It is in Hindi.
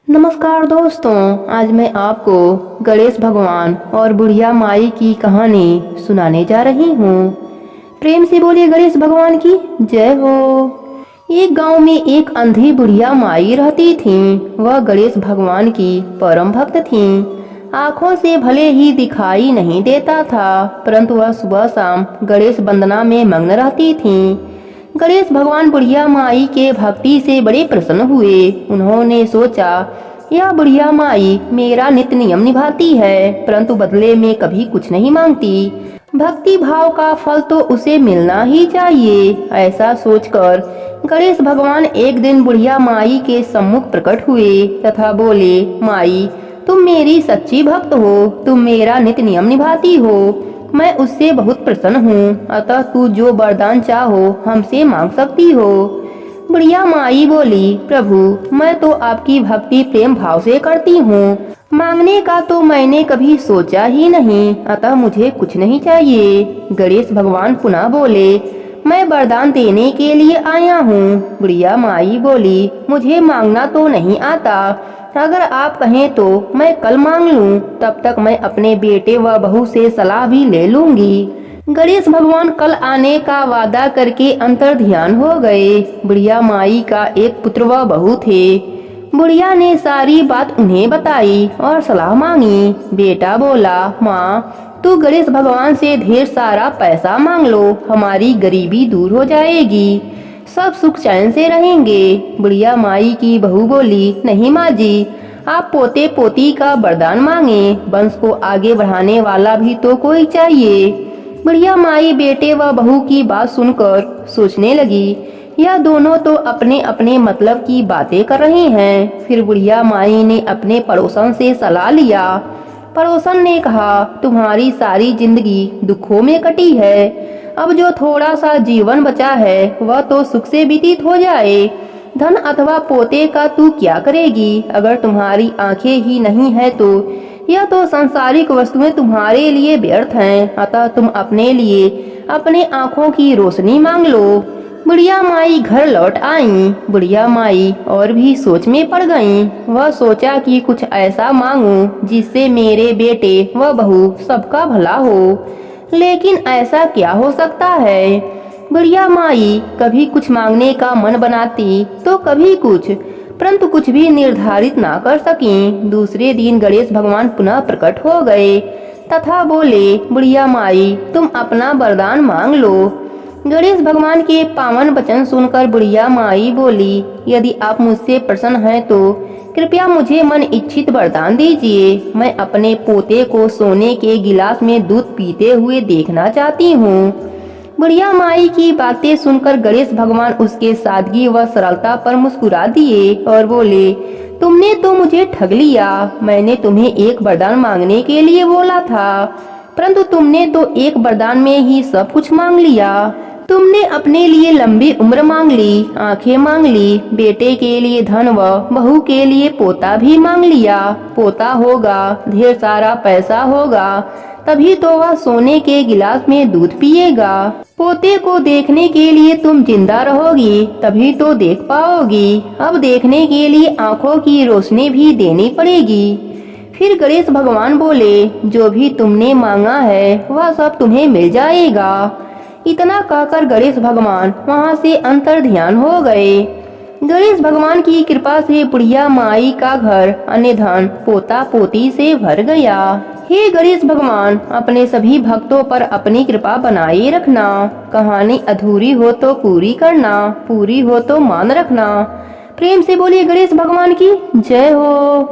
नमस्कार दोस्तों, आज मैं आपको गणेश भगवान और बुढ़िया माई की कहानी सुनाने जा रही हूँ। प्रेम से बोलिए गणेश भगवान की जय हो। एक गांव में एक अंधी बुढ़िया माई रहती थी। वह गणेश भगवान की परम भक्त थी। आंखों से भले ही दिखाई नहीं देता था, परंतु वह सुबह शाम गणेश वंदना में मग्न रहती थी। गणेश भगवान बुढ़िया माई के भक्ति से बड़े प्रसन्न हुए। उन्होंने सोचा, यह बुढ़िया माई मेरा नित्य नियम निभाती है, परंतु बदले में कभी कुछ नहीं मांगती। भक्ति भाव का फल तो उसे मिलना ही चाहिए। ऐसा सोचकर गणेश भगवान एक दिन बुढ़िया माई के सम्मुख प्रकट हुए तथा बोले, माई, तुम मेरी सच्ची भक्त हो, तुम मेरा नित्य नियम निभाती हो, मैं उससे बहुत प्रसन्न हूँ, अतः तू जो वरदान चाहो हमसे मांग सकती हो। बुढ़िया माई बोली, प्रभु, मैं तो आपकी भक्ति प्रेम भाव से करती हूँ, मांगने का तो मैंने कभी सोचा ही नहीं, अतः मुझे कुछ नहीं चाहिए। गणेश भगवान पुनः बोले, मैं वरदान देने के लिए आया हूँ। बुढ़िया माई बोली, मुझे मांगना तो नहीं आता, अगर आप कहें तो मैं कल मांग लूं, तब तक मैं अपने बेटे व बहू से सलाह भी ले लूंगी। गणेश भगवान कल आने का वादा करके अंतर ध्यान हो गए। बुढ़िया माई का एक पुत्र व बहू थे। बुढ़िया ने सारी बात उन्हें बताई और सलाह मांगी। बेटा बोला, माँ, तू गणेश भगवान से ढेर सारा पैसा मांग लो, हमारी गरीबी दूर हो जाएगी, सब सुख चैन से रहेंगे। बुढ़िया माई की बहू बोली, नहीं माँ जी, आप पोते पोती का वरदान मांगे, वंश को आगे बढ़ाने वाला भी तो कोई चाहिए। बुढ़िया माई बेटे व बहू की बात सुनकर सोचने लगी, यह दोनों तो अपने अपने मतलब की बातें कर रहे हैं। फिर बुढ़िया माई ने अपने पड़ोसन से सलाह लिया। पड़ोसन ने कहा, तुम्हारी सारी जिंदगी दुखों में कटी है, अब जो थोड़ा सा जीवन बचा है वह तो सुख से व्यतीत हो जाए। धन अथवा पोते का तू क्या करेगी, अगर तुम्हारी आंखें ही नहीं है तो यह तो सांसारिक वस्तुएं तुम्हारे लिए व्यर्थ हैं, अतः तुम अपने लिए अपने आंखों की रोशनी मांग लो। बुढ़िया माई घर लौट आई। बुढ़िया माई और भी सोच में पड़ गईं। वह सोचा कि कुछ ऐसा मांगूं जिससे मेरे बेटे व बहू सबका भला हो, लेकिन ऐसा क्या हो सकता है। बुढ़िया माई कभी कुछ मांगने का मन बनाती तो कभी कुछ, परंतु कुछ भी निर्धारित ना कर सकी। दूसरे दिन गणेश भगवान पुनः प्रकट हो गए तथा बोले, बुढ़िया माई, तुम अपना वरदान मांग लो। गणेश भगवान के पावन वचन सुनकर बुढ़िया माई बोली, यदि आप मुझसे प्रसन्न हैं तो कृपया मुझे मन इच्छित वरदान दीजिए। मैं अपने पोते को सोने के गिलास में दूध पीते हुए देखना चाहती हूँ। बुढ़िया माई की बातें सुनकर गणेश भगवान उसके सादगी व सरलता पर मुस्कुरा दिए और बोले, तुमने तो मुझे ठग लिया। मैंने तुम्हें एक वरदान मांगने के लिए बोला था, परंतु तुमने तो एक वरदान में ही सब कुछ मांग लिया। तुमने अपने लिए लंबी उम्र मांग ली, आंखें मांग ली, बेटे के लिए धन व बहू के लिए पोता भी मांग लिया। पोता होगा, ढेर सारा पैसा होगा, तभी तो वह सोने के गिलास में दूध पिएगा। पोते को देखने के लिए तुम जिंदा रहोगी, तभी तो देख पाओगी। अब देखने के लिए आंखों की रोशनी भी देनी पड़ेगी। फिर गणेश भगवान बोले, जो भी तुमने मांगा है वह सब तुम्हें मिल जाएगा। इतना कहकर गणेश भगवान वहां से अंतर ध्यान हो गए। गणेश भगवान की कृपा से बुढ़िया माई का घर अन्य धन पोता पोती से भर गया। हे गणेश भगवान, अपने सभी भक्तों पर अपनी कृपा बनाए रखना। कहानी अधूरी हो तो पूरी करना, पूरी हो तो मान रखना। प्रेम से बोलिए गणेश भगवान की जय हो।